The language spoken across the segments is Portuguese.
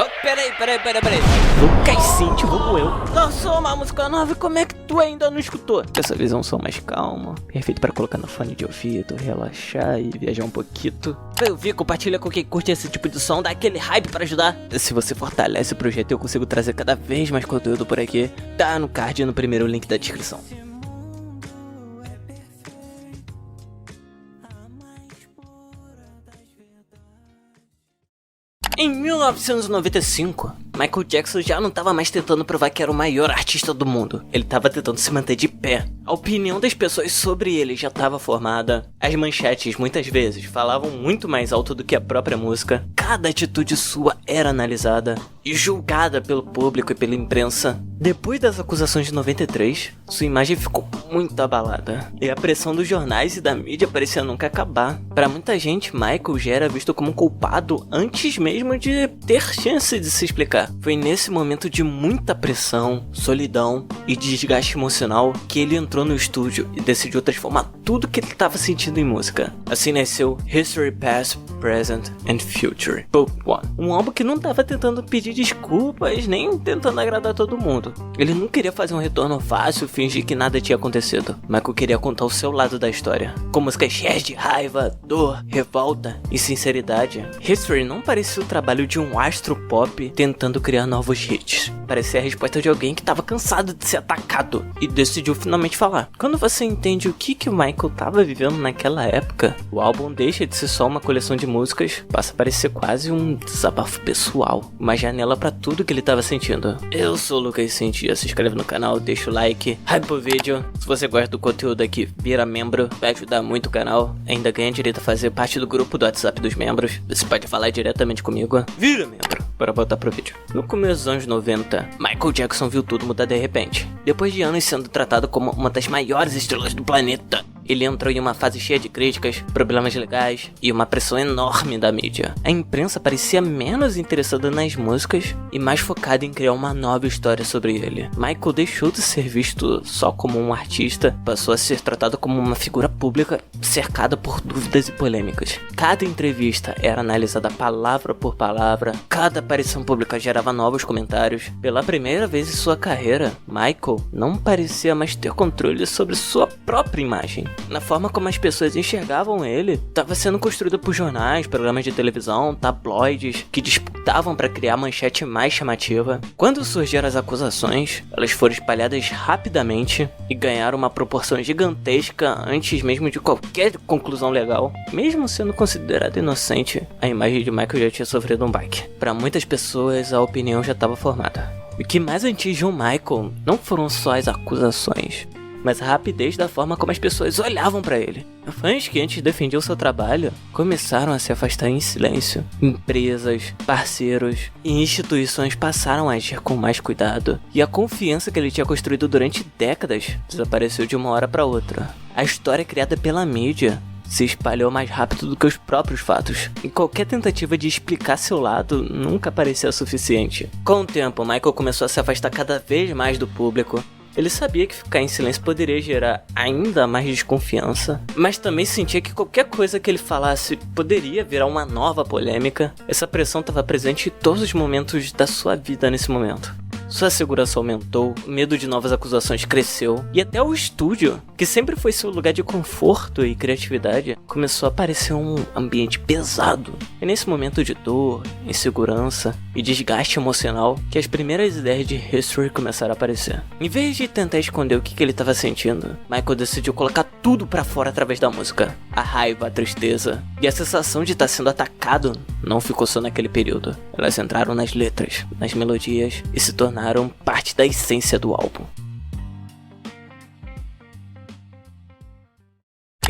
Oh, peraí. Lucas Cinti, vulgo eu. Lançou uma música nova e como é que tu ainda não escutou? Dessa vez é um som mais calmo, perfeito pra colocar no fone de ouvido, relaxar e viajar um pouquinho. Eu vi, compartilha com quem curte esse tipo de som, dá aquele hype pra ajudar. Se você fortalece o projeto, eu consigo trazer cada vez mais conteúdo por aqui. Tá no card e no primeiro link da descrição. Em 1995, Michael Jackson já não estava mais tentando provar que era o maior artista do mundo. Ele estava tentando se manter de pé. A opinião das pessoas sobre ele já estava formada. As manchetes, muitas vezes, falavam muito mais alto do que a própria música. Cada atitude sua era analisada e julgada pelo público e pela imprensa. Depois das acusações de 93, sua imagem ficou muito abalada. E a pressão dos jornais e da mídia parecia nunca acabar. Para muita gente, Michael já era visto como um culpado antes mesmo de ter chance de se explicar. Foi nesse momento de muita pressão, solidão e desgaste emocional que ele entrou no estúdio e decidiu transformar tudo que ele estava sentindo em música. Assim nasceu History Past, Present and Future Book 1. Um álbum que não estava tentando pedir desculpas nem tentando agradar todo mundo. Ele não queria fazer um retorno fácil, fingir que nada tinha acontecido. Michael queria contar o seu lado da história, com músicas cheias de raiva, dor, revolta e sinceridade. History não parecia o trabalho de um astro pop tentando criar novos hits. Parecia a resposta de alguém que estava cansado de ser atacado e decidiu finalmente falar. Quando você entende o que o Michael estava vivendo naquela época, o álbum deixa de ser só uma coleção de músicas, passa a parecer quase um desabafo pessoal, uma janela para tudo que ele estava sentindo. Eu sou o Lucas Cinti, se inscreve no canal, deixa o like, hype o vídeo. Se você gosta do conteúdo aqui, vira membro, vai ajudar muito o canal. Ainda ganha direito a fazer parte do grupo do WhatsApp dos membros. Você pode falar diretamente comigo. Vira membro. Bora voltar pro vídeo. No começo dos anos 90, Michael Jackson viu tudo mudar de repente. Depois de anos sendo tratado como uma das maiores estrelas do planeta, ele entrou em uma fase cheia de críticas, problemas legais e uma pressão enorme da mídia. A imprensa parecia menos interessada nas músicas e mais focada em criar uma nova história sobre ele. Michael deixou de ser visto só como um artista, passou a ser tratado como uma figura pública cercada por dúvidas e polêmicas. Cada entrevista era analisada palavra por palavra, cada aparição pública gerava novos comentários. Pela primeira vez em sua carreira, Michael não parecia mais ter controle sobre sua própria imagem. Na forma como as pessoas enxergavam ele, estava sendo construído por jornais, programas de televisão, tabloides, que disputavam para criar a manchete mais chamativa. Quando surgiram as acusações, elas foram espalhadas rapidamente e ganharam uma proporção gigantesca antes mesmo de qualquer conclusão legal. Mesmo sendo considerado inocente, a imagem de Michael já tinha sofrido um baque. Para muitas pessoas, a opinião já estava formada. O que mais atingiu Michael não foram só as acusações, mas a rapidez da forma como as pessoas olhavam para ele. Fãs que antes defendiam seu trabalho começaram a se afastar em silêncio. Empresas, parceiros e instituições passaram a agir com mais cuidado. E a confiança que ele tinha construído durante décadas desapareceu de uma hora para outra. A história criada pela mídia se espalhou mais rápido do que os próprios fatos, e qualquer tentativa de explicar seu lado nunca parecia suficiente. Com o tempo, Michael começou a se afastar cada vez mais do público. Ele sabia que ficar em silêncio poderia gerar ainda mais desconfiança, mas também sentia que qualquer coisa que ele falasse poderia virar uma nova polêmica. Essa pressão estava presente em todos os momentos da sua vida nesse momento. Sua segurança aumentou, o medo de novas acusações cresceu, e até o estúdio, que sempre foi seu lugar de conforto e criatividade, começou a parecer um ambiente pesado. É nesse momento de dor, insegurança e desgaste emocional que as primeiras ideias de History começaram a aparecer. Em vez de tentar esconder o que ele estava sentindo, Michael decidiu colocar tudo pra fora através da música. A raiva, a tristeza e a sensação de estar sendo atacado não ficou só naquele período. Elas entraram nas letras, nas melodias e se tornaram parte da essência do álbum.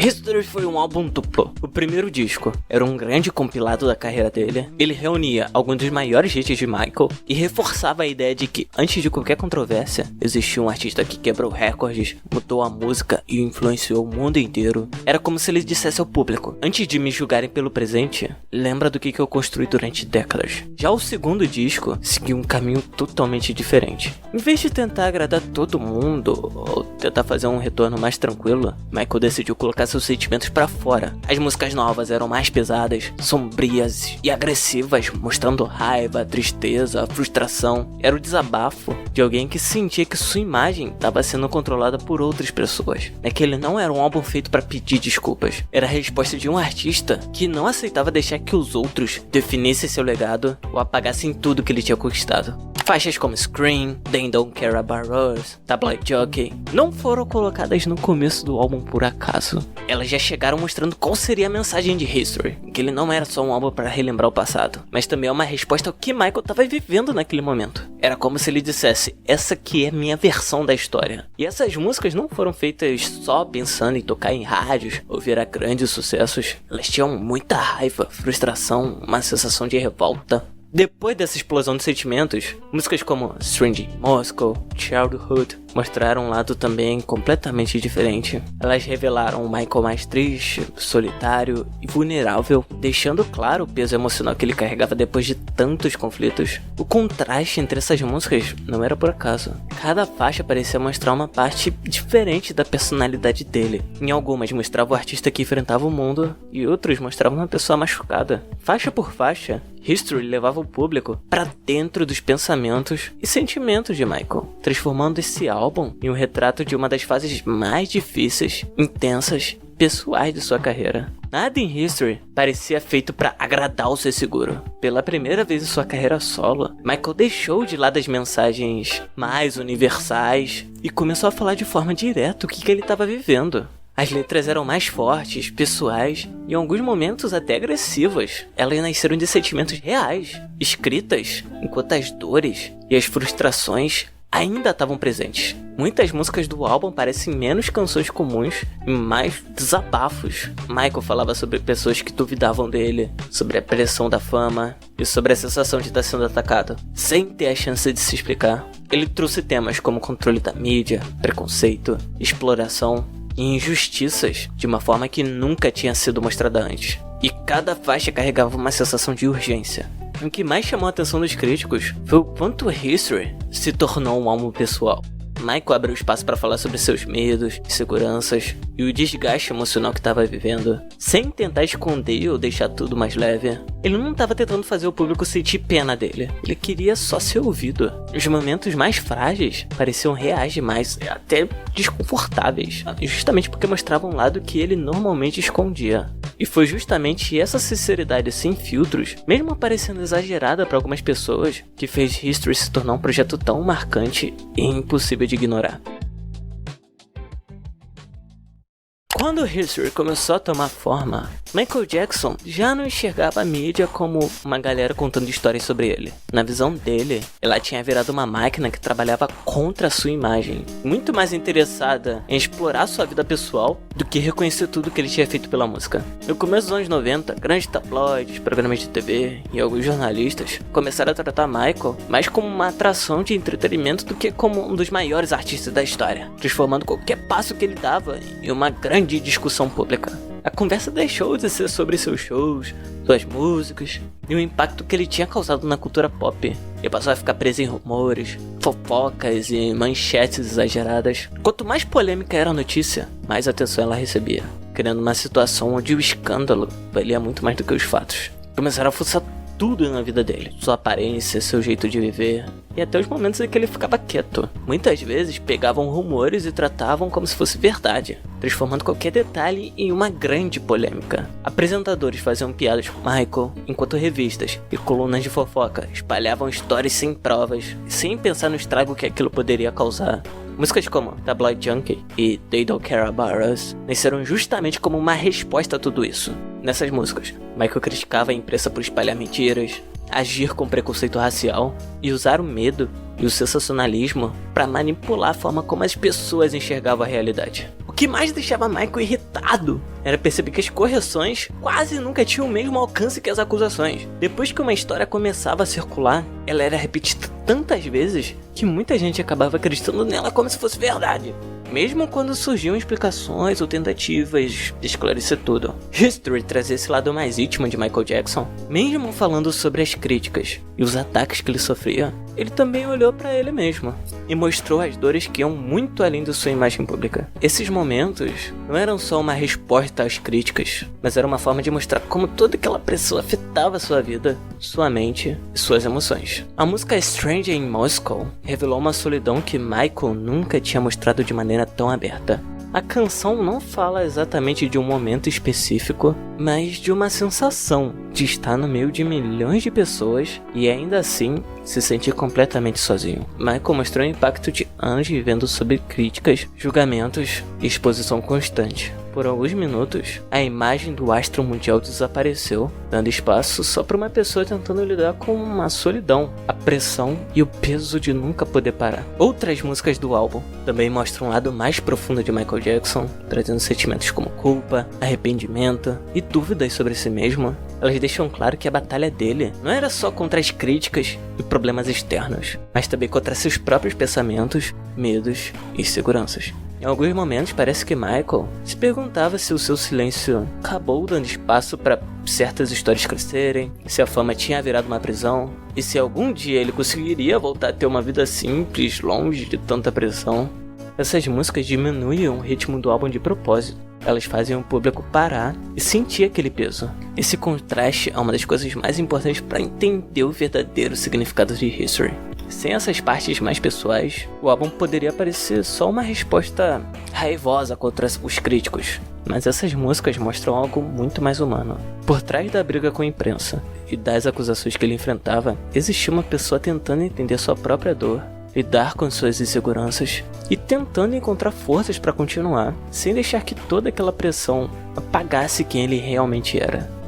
History foi um álbum duplo. O primeiro disco era um grande compilado da carreira dele. Ele reunia alguns dos maiores hits de Michael e reforçava a ideia de que, antes de qualquer controvérsia, existia um artista que quebrou recordes, mudou a música e influenciou o mundo inteiro. Era como se ele dissesse ao público: antes de me julgarem pelo presente, lembra do que eu construí durante décadas. Já o segundo disco seguiu um caminho totalmente diferente. Em vez de tentar agradar todo mundo ou tentar fazer um retorno mais tranquilo, Michael decidiu colocar seus sentimentos pra fora. As músicas novas eram mais pesadas, sombrias e agressivas, mostrando raiva, tristeza, frustração. Era o desabafo de alguém que sentia que sua imagem estava sendo controlada por outras pessoas. Aquele não era um álbum feito para pedir desculpas. Era a resposta de um artista que não aceitava deixar que os outros definissem seu legado ou apagassem tudo que ele tinha conquistado. Faixas como Scream, They Don't Care About Us, Tabloid Jockey não foram colocadas no começo do álbum por acaso. Elas já chegaram mostrando qual seria a mensagem de History, que ele não era só um álbum para relembrar o passado, mas também é uma resposta ao que Michael estava vivendo naquele momento. Era como se ele dissesse, essa aqui é minha versão da história. E essas músicas não foram feitas só pensando em tocar em rádios ou virar grandes sucessos. Elas tinham muita raiva, frustração, uma sensação de revolta. Depois dessa explosão de sentimentos, músicas como Strange in Moscow, Childhood mostraram um lado também completamente diferente. Elas revelaram o Michael mais triste, solitário e vulnerável, deixando claro o peso emocional que ele carregava depois de tantos conflitos. O contraste entre essas músicas não era por acaso. Cada faixa parecia mostrar uma parte diferente da personalidade dele. Em algumas mostrava o artista que enfrentava o mundo e outros mostravam uma pessoa machucada. Faixa por faixa, History levava o público para dentro dos pensamentos e sentimentos de Michael, transformando esse álbum em um retrato de uma das fases mais difíceis, intensas e pessoais de sua carreira. Nada em History parecia feito para agradar o seu seguro. Pela primeira vez em sua carreira solo, Michael deixou de lado as mensagens mais universais e começou a falar de forma direta o que ele estava vivendo. As letras eram mais fortes, pessoais e em alguns momentos até agressivas. Elas nasceram de sentimentos reais, escritas, enquanto as dores e as frustrações ainda estavam presentes. Muitas músicas do álbum parecem menos canções comuns e mais desabafos. Michael falava sobre pessoas que duvidavam dele, sobre a pressão da fama e sobre a sensação de estar sendo atacado, sem ter a chance de se explicar. Ele trouxe temas como controle da mídia, preconceito, exploração e injustiças de uma forma que nunca tinha sido mostrada antes. E cada faixa carregava uma sensação de urgência. O que mais chamou a atenção dos críticos foi o quanto History se tornou um álbum pessoal. Michael abriu espaço para falar sobre seus medos, inseguranças e o desgaste emocional que estava vivendo, sem tentar esconder ou deixar tudo mais leve. Ele não estava tentando fazer o público sentir pena dele, ele queria só ser ouvido. Os momentos mais frágeis pareciam reais demais, até desconfortáveis, justamente porque mostravam um lado que ele normalmente escondia. E foi justamente essa sinceridade sem filtros, mesmo parecendo exagerada para algumas pessoas, que fez History se tornar um projeto tão marcante e impossível de ignorar. Quando History começou a tomar forma, Michael Jackson já não enxergava a mídia como uma galera contando histórias sobre ele. Na visão dele, ela tinha virado uma máquina que trabalhava contra a sua imagem, muito mais interessada em explorar sua vida pessoal do que reconhecer tudo que ele tinha feito pela música. No começo dos anos 90, grandes tabloides, programas de TV e alguns jornalistas começaram a tratar Michael mais como uma atração de entretenimento do que como um dos maiores artistas da história, transformando qualquer passo que ele dava em uma grande discussão pública. A conversa deixou de ser sobre seus shows, suas músicas e o impacto que ele tinha causado na cultura pop, e passou a ficar preso em rumores, fofocas e manchetes exageradas. Quanto mais polêmica era a notícia, mais atenção ela recebia, criando uma situação onde o escândalo valia muito mais do que os fatos. Começaram a fuçar tudo na vida dele, sua aparência, seu jeito de viver e até os momentos em que ele ficava quieto. Muitas vezes pegavam rumores e tratavam como se fosse verdade, transformando qualquer detalhe em uma grande polêmica. Apresentadores faziam piadas com Michael, enquanto revistas e colunas de fofoca espalhavam histórias sem provas, sem pensar no estrago que aquilo poderia causar. Músicas como Tabloid Junkie e They Don't Care About Us nasceram justamente como uma resposta a tudo isso. Nessas músicas, Michael criticava a imprensa por espalhar mentiras, agir com preconceito racial e usar o medo e o sensacionalismo para manipular a forma como as pessoas enxergavam a realidade. O que mais deixava Michael irritado era perceber que as correções quase nunca tinham o mesmo alcance que as acusações. Depois que uma história começava a circular, ela era repetida tantas vezes que muita gente acabava acreditando nela como se fosse verdade. mesmo quando surgiam explicações ou tentativas de esclarecer tudo. History trazia esse lado mais íntimo de Michael Jackson. Mesmo falando sobre as críticas e os ataques que ele sofria, ele também olhou para ele mesmo e mostrou as dores que iam muito além de sua imagem pública. Esses momentos não eram só uma resposta às críticas, mas era uma forma de mostrar como toda aquela pressão afetava sua vida, sua mente e suas emoções. A música Stranger in Moscow revelou uma solidão que Michael nunca tinha mostrado de maneira tão aberta. A canção não fala exatamente de um momento específico, mas de uma sensação de estar no meio de milhões de pessoas e ainda assim se sentir completamente sozinho. Michael mostrou o impacto de anos vivendo sob críticas, julgamentos e exposição constante. Por alguns minutos, a imagem do astro mundial desapareceu, dando espaço só para uma pessoa tentando lidar com uma solidão, a pressão e o peso de nunca poder parar. Outras músicas do álbum também mostram um lado mais profundo de Michael Jackson, trazendo sentimentos como culpa, arrependimento e dúvidas sobre si mesmo. Elas deixam claro que a batalha dele não era só contra as críticas e problemas externos, mas também contra seus próprios pensamentos, medos e inseguranças. Em alguns momentos parece que Michael se perguntava se o seu silêncio acabou dando espaço para certas histórias crescerem, se a fama tinha virado uma prisão, e se algum dia ele conseguiria voltar a ter uma vida simples, longe de tanta pressão. Essas músicas diminuem o ritmo do álbum de propósito. Elas fazem o público parar e sentir aquele peso. Esse contraste é uma das coisas mais importantes para entender o verdadeiro significado de History. Sem essas partes mais pessoais, o álbum poderia parecer só uma resposta raivosa contra os críticos. Mas essas músicas mostram algo muito mais humano. Por trás da briga com a imprensa e das acusações que ele enfrentava, existia uma pessoa tentando entender sua própria dor, lidar com suas inseguranças e tentando encontrar forças para continuar, sem deixar que toda aquela pressão apagasse quem ele realmente era.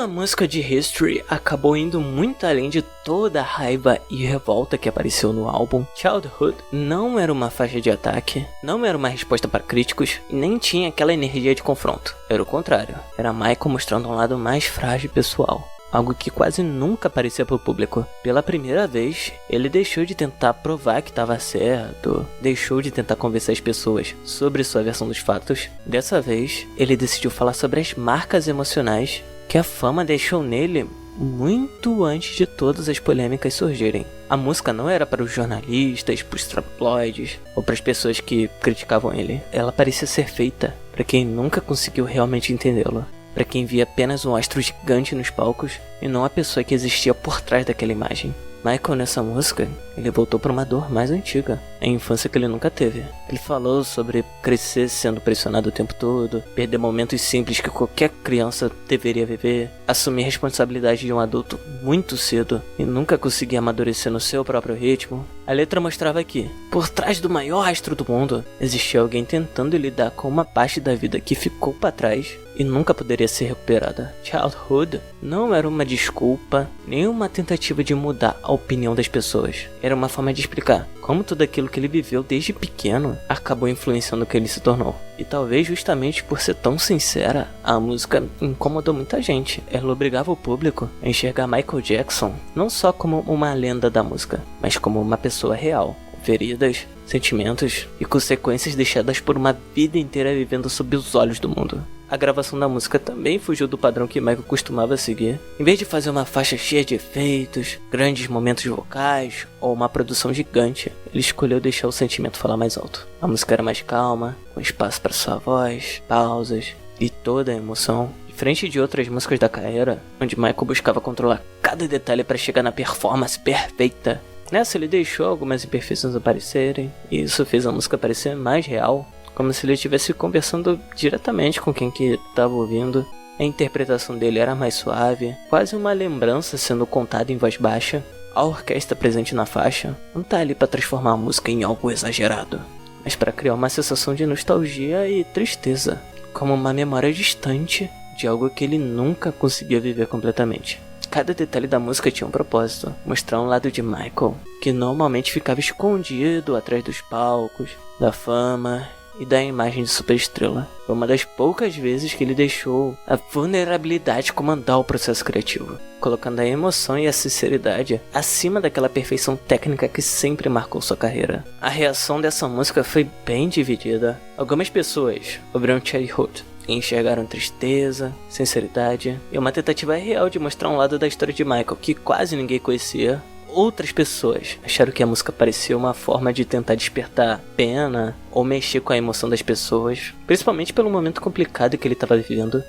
Uma música de History acabou indo muito além de toda a raiva e revolta que apareceu no álbum. Childhood não era uma faixa de ataque, não era uma resposta para críticos e nem tinha aquela energia de confronto. Era o contrário, era Michael mostrando um lado mais frágil e pessoal. Algo que quase nunca aparecia para o público. Pela primeira vez, ele deixou de tentar provar que estava certo, deixou de tentar convencer as pessoas sobre sua versão dos fatos. Dessa vez, ele decidiu falar sobre as marcas emocionais que a fama deixou nele muito antes de todas as polêmicas surgirem. A música não era para os jornalistas, para os tabloides ou para as pessoas que criticavam ele. Ela parecia ser feita para quem nunca conseguiu realmente entendê-lo. Para quem via apenas um astro gigante nos palcos e não a pessoa que existia por trás daquela imagem. Michael, nessa música, ele voltou para uma dor mais antiga, a infância que ele nunca teve. Ele falou sobre crescer sendo pressionado o tempo todo, perder momentos simples que qualquer criança deveria viver, assumir a responsabilidade de um adulto muito cedo e nunca conseguir amadurecer no seu próprio ritmo. A letra mostrava que, por trás do maior astro do mundo, existia alguém tentando lidar com uma parte da vida que ficou para trás e nunca poderia ser recuperada. Childhood não era uma desculpa, nem uma tentativa de mudar a opinião das pessoas. Era uma forma de explicar como tudo aquilo que ele viveu desde pequeno acabou influenciando o que ele se tornou. E talvez justamente por ser tão sincera, a música incomodou muita gente. Ela obrigava o público a enxergar Michael Jackson não só como uma lenda da música, mas como uma pessoa real, com feridas, sentimentos e consequências deixadas por uma vida inteira vivendo sob os olhos do mundo. A gravação da música também fugiu do padrão que Michael costumava seguir. Em vez de fazer uma faixa cheia de efeitos, grandes momentos vocais ou uma produção gigante, ele escolheu deixar o sentimento falar mais alto. A música era mais calma, com espaço para sua voz, pausas e toda a emoção. Diferente de outras músicas da carreira, onde Michael buscava controlar cada detalhe para chegar na performance perfeita, nessa ele deixou algumas imperfeições aparecerem, e isso fez a música parecer mais real, como se ele estivesse conversando diretamente com quem que estava ouvindo. A interpretação dele era mais suave, quase uma lembrança sendo contada em voz baixa. A orquestra presente na faixa não tá ali para transformar a música em algo exagerado, mas para criar uma sensação de nostalgia e tristeza, como uma memória distante de algo que ele nunca conseguia viver completamente. Cada detalhe da música tinha um propósito, mostrar um lado de Michael que normalmente ficava escondido atrás dos palcos, da fama e da imagem de superestrela. Foi uma das poucas vezes que ele deixou a vulnerabilidade comandar o processo criativo, colocando a emoção e a sinceridade acima daquela perfeição técnica que sempre marcou sua carreira. A reação dessa música foi bem dividida. Algumas pessoas ouviram Childhood e enxergaram tristeza, sinceridade e uma tentativa real de mostrar um lado da história de Michael que quase ninguém conhecia. Outras pessoas acharam que a música parecia uma forma de tentar despertar pena ou mexer com a emoção das pessoas, principalmente pelo momento complicado que ele estava vivendo.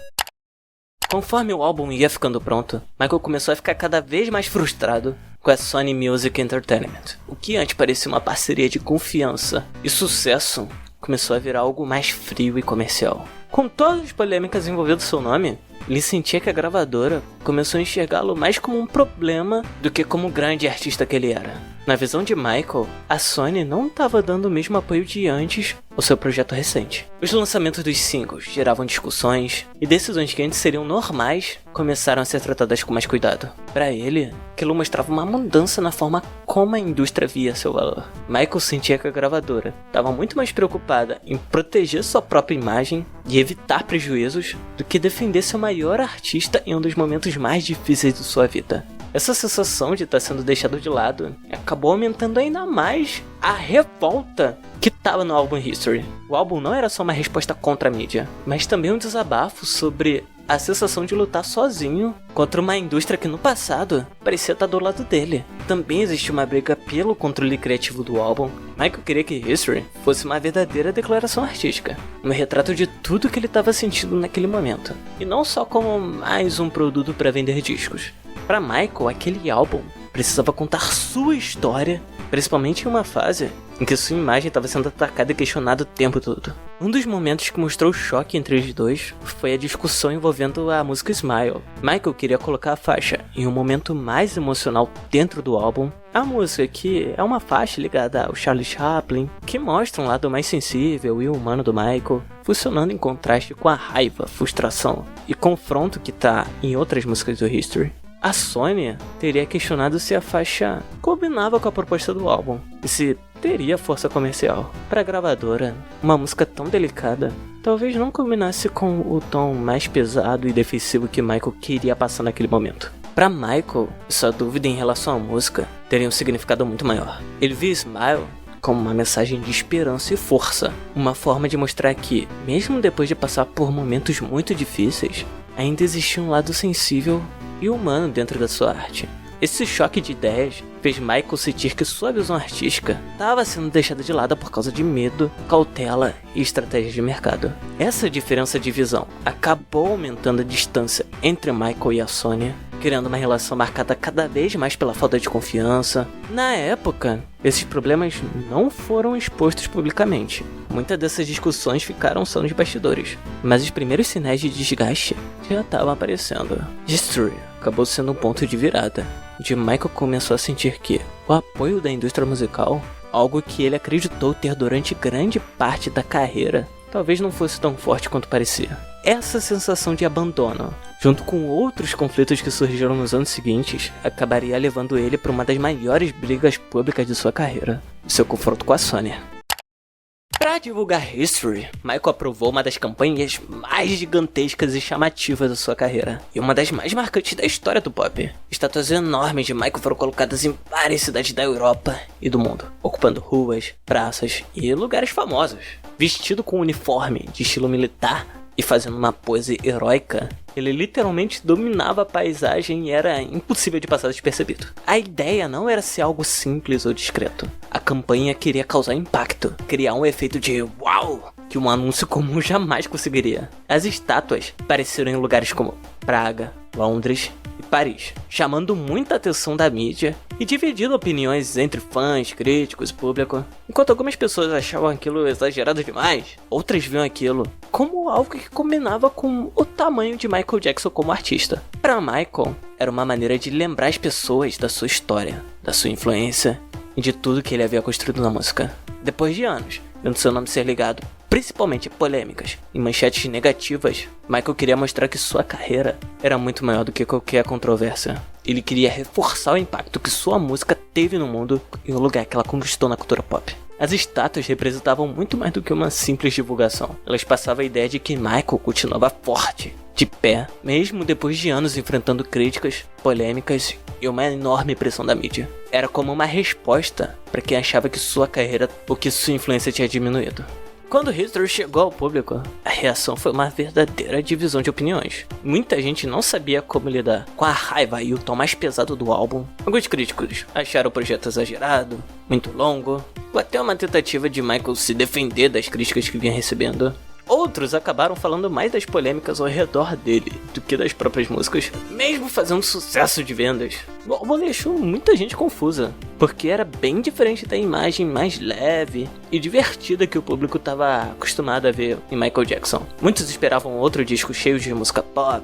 Conforme o álbum ia ficando pronto, Michael começou a ficar cada vez mais frustrado com a Sony Music Entertainment. O que antes parecia uma parceria de confiança e sucesso, começou a virar algo mais frio e comercial. Com todas as polêmicas envolvendo seu nome, ele sentia que a gravadora começou a enxergá-lo mais como um problema do que como o grande artista que ele era. Na visão de Michael, a Sony não estava dando o mesmo apoio de antes ao seu projeto recente. Os lançamentos dos singles geravam discussões e decisões que antes seriam normais começaram a ser tratadas com mais cuidado. Para ele, aquilo mostrava uma mudança na forma como a indústria via seu valor. Michael sentia que a gravadora estava muito mais preocupada em proteger sua própria imagem e evitar prejuízos do que defender seu maior artista em um dos momentos mais difíceis de sua vida. Essa sensação de estar sendo deixado de lado acabou aumentando ainda mais a revolta que estava no álbum History. O álbum não era só uma resposta contra a mídia, mas também um desabafo sobre a sensação de lutar sozinho contra uma indústria que no passado parecia estar do lado dele. Também existe uma briga pelo controle criativo do álbum. Michael queria que History fosse uma verdadeira declaração artística, um retrato de tudo que ele estava sentindo naquele momento, e não só como mais um produto para vender discos. Para Michael, aquele álbum precisava contar sua história, principalmente em uma fase em que sua imagem estava sendo atacada e questionada o tempo todo. Um dos momentos que mostrou o choque entre os dois foi a discussão envolvendo a música Smile. Michael queria colocar a faixa em um momento mais emocional dentro do álbum. A música, que é uma faixa ligada ao Charlie Chaplin, que mostra um lado mais sensível e humano do Michael, funcionando em contraste com a raiva, frustração e confronto que está em outras músicas do History. A Sony teria questionado se a faixa combinava com a proposta do álbum e se teria força comercial. Para a gravadora, uma música tão delicada talvez não combinasse com o tom mais pesado e defensivo que Michael queria passar naquele momento. Para Michael, sua dúvida em relação à música teria um significado muito maior. Ele via Smile como uma mensagem de esperança e força, uma forma de mostrar que, mesmo depois de passar por momentos muito difíceis, ainda existia um lado sensível e humano dentro da sua arte. Esse choque de ideias fez Michael sentir que sua visão artística estava sendo deixada de lado por causa de medo, cautela e estratégia de mercado. Essa diferença de visão acabou aumentando a distância entre Michael e a Sony, criando uma relação marcada cada vez mais pela falta de confiança. Na época, esses problemas não foram expostos publicamente. Muitas dessas discussões ficaram só nos bastidores, mas os primeiros sinais de desgaste já estavam aparecendo. History acabou sendo um ponto de virada, onde Michael começou a sentir que o apoio da indústria musical, algo que ele acreditou ter durante grande parte da carreira, talvez não fosse tão forte quanto parecia. Essa sensação de abandono, junto com outros conflitos que surgiram nos anos seguintes, acabaria levando ele para uma das maiores brigas públicas de sua carreira, seu confronto com a Sony. Para divulgar History, Michael aprovou uma das campanhas mais gigantescas e chamativas da sua carreira, e uma das mais marcantes da história do pop. Estátuas enormes de Michael foram colocadas em várias cidades da Europa e do mundo, ocupando ruas, praças e lugares famosos. Vestido com um uniforme de estilo militar e fazendo uma pose heróica, ele literalmente dominava a paisagem e era impossível de passar despercebido. A ideia não era ser algo simples ou discreto. A campanha queria causar impacto, criar um efeito de uau, que um anúncio comum jamais conseguiria. As estátuas apareceram em lugares como Praga, Londres e Paris, chamando muita atenção da mídia e dividindo opiniões entre fãs, críticos e público. Enquanto algumas pessoas achavam aquilo exagerado demais, outras viam aquilo como algo que combinava com o tamanho de Michael Jackson como artista. Para Michael, era uma maneira de lembrar as pessoas da sua história, da sua influência e de tudo que ele havia construído na música. Depois de anos, vendo seu nome ser ligado principalmente a polêmicas e manchetes negativas, Michael queria mostrar que sua carreira era muito maior do que qualquer controvérsia. Ele queria reforçar o impacto que sua música teve no mundo e o lugar que ela conquistou na cultura pop. As estátuas representavam muito mais do que uma simples divulgação. Elas passavam a ideia de que Michael continuava forte, de pé, mesmo depois de anos enfrentando críticas, polêmicas e uma enorme pressão da mídia. Era como uma resposta para quem achava que sua carreira ou que sua influência tinha diminuído. Quando History chegou ao público, a reação foi uma verdadeira divisão de opiniões. Muita gente não sabia como lidar com a raiva e o tom mais pesado do álbum. Alguns críticos acharam o projeto exagerado, muito longo, ou até uma tentativa de Michael se defender das críticas que vinha recebendo. Outros acabaram falando mais das polêmicas ao redor dele do que das próprias músicas, mesmo fazendo sucesso de vendas. O álbum deixou muita gente confusa, porque era bem diferente da imagem mais leve e divertida que o público estava acostumado a ver em Michael Jackson. Muitos esperavam outro disco cheio de música pop,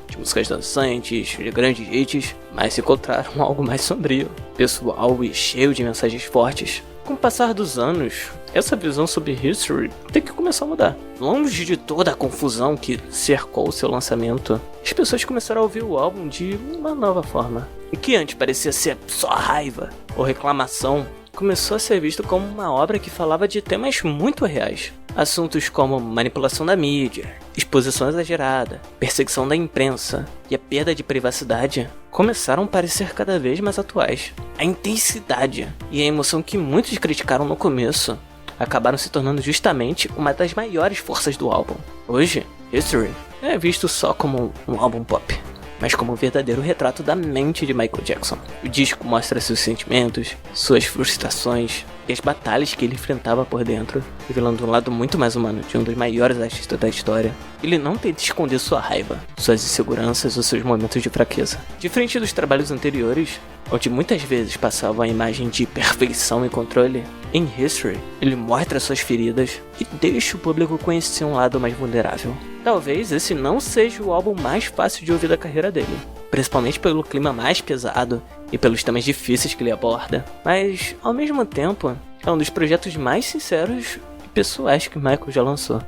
de músicas dançantes, de grandes hits, mas encontraram algo mais sombrio, pessoal e cheio de mensagens fortes. Com o passar dos anos, essa visão sobre History tem que começar a mudar. Longe de toda a confusão que cercou o seu lançamento, as pessoas começaram a ouvir o álbum de uma nova forma. O que antes parecia ser só raiva ou reclamação, começou a ser visto como uma obra que falava de temas muito reais. Assuntos como manipulação da mídia, exposição exagerada, perseguição da imprensa e a perda de privacidade começaram a parecer cada vez mais atuais. A intensidade e a emoção que muitos criticaram no começo acabaram se tornando justamente uma das maiores forças do álbum. Hoje, History não é visto só como um álbum pop, mas como um verdadeiro retrato da mente de Michael Jackson. O disco mostra seus sentimentos, suas frustrações e as batalhas que ele enfrentava por dentro, revelando um lado muito mais humano de um dos maiores artistas da história. Ele não tenta esconder sua raiva, suas inseguranças ou seus momentos de fraqueza. Diferente dos trabalhos anteriores, onde muitas vezes passava a imagem de perfeição e controle, em History ele mostra suas feridas e deixa o público conhecer um lado mais vulnerável. Talvez esse não seja o álbum mais fácil de ouvir da carreira dele, principalmente pelo clima mais pesado e pelos temas difíceis que ele aborda, mas ao mesmo tempo é um dos projetos mais sinceros e pessoais que Michael já lançou.